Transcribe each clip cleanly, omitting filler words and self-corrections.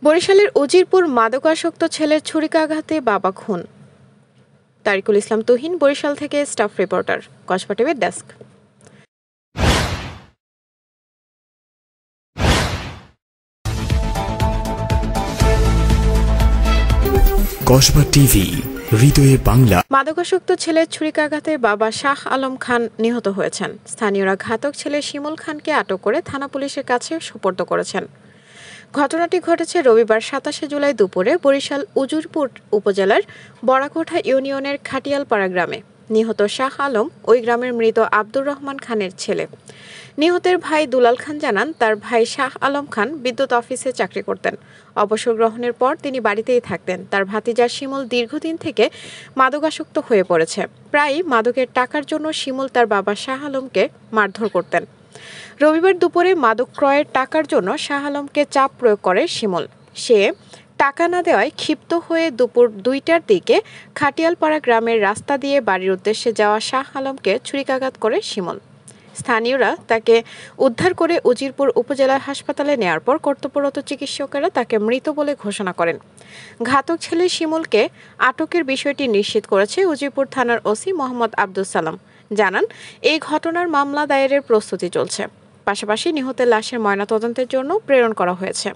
বরিশালের উজিরপুর মাদকাসক্ত ছেলের ছুরিকাঘাতে বাবা খুন। তারিকুল ইসলাম তুহিন, বরিশাল থেকে স্টাফ রিপোর্টার, কসবা টিভির ডেস্ক। কসবা টিভি, হৃদয়ে বাংলা। মাদকাসক্ত ছেলের ছুরিকাঘাতে বাবা শাহ আলম খান নিহত হয়েছেন। স্থানীয়রা ঘাতক ছেলে শিমুল খানকে আটক করে থানা পুলিশের কাছে সোপর্দ করেছেন। ঘটনাটি ঘটেছে রবিবার ২৭ জুলাই দুপুরে বরিশাল উজিরপুর উপজেলার বড়াকোঠা ইউনিয়নের খাটিয়ালপাড়া গ্রামে। নিহত শাহ আলম ওই গ্রামের মৃত আব্দুর রহমান খানের ছেলে। নিহতের ভাই দুলাল খান জানান, তার ভাই শাহ আলম খান বিদ্যুৎ অফিসে চাকরি করতেন। অবসর গ্রহণের পর তিনি বাড়িতেই থাকতেন। তার ভাতিজা শিমুল দীর্ঘদিন থেকে মাদকাসক্ত হয়ে পড়েছে। প্রায়ই মাদকের টাকার জন্য শিমুল তার বাবা শাহ আলমকে মারধর করতেন। রবিবার দুপুরে মাদক ক্রয়ের টাকার জন্য শাহ আলমকে চাপ প্রয়োগ করে শিমুল। সে টাকা না দেওয়ায় ক্ষিপ্ত হয়ে দুপুর ২টার দিকে খাটিয়ালপাড়া গ্রামের রাস্তা দিয়ে বাড়ির উদ্দেশ্যে যাওয়া শাহ আলমকে ছুরিকাঘাত করে শিমুল। স্থানীয়রা তাকে উদ্ধার করে উজিরপুর উপজেলা হাসপাতালে নেয়ার পর কর্তব্যরত চিকিৎসকেরা তাকে মৃত বলে ঘোষণা করেন। ঘাতক ছেলে শিমুলকে আটকের বিষয়টি নিশ্চিত করেছে উজিরপুর থানার ওসি মোহাম্মদ আব্দুল সালাম। জানান, এই ঘটনার মামলা দায়েরের প্রস্তুতি চলছে। পাশাপাশি নিহতের লাশের ময়নাতদন্তের জন্য প্রেরণ করা হয়েছে।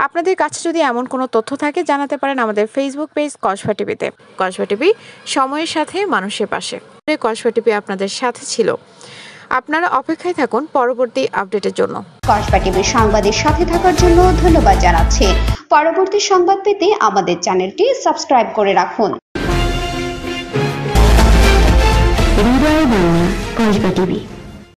আপনাদের কাছে যদি এমন কোনো তথ্য থাকে জানাতে পারেন আমাদের ফেসবুক পেজ কসবা টিভিতে। কসবা টিভি, সময়ের সাথে মানুষের পাশে। কসবা টিভি আপনাদের সাথে ছিল। আপনারা অপেক্ষায় থাকুন পরবর্তী আপডেটের জন্য। কসবা টিভির সংবাদের সাথে থাকার জন্য ধন্যবাদ জানাচ্ছি। পরবর্তী সংবাদ পেতে আমাদের চ্যানেলটি সাবস্ক্রাইব করে রাখুন। হৃদয়ে বাংলা, কসবা টিভি।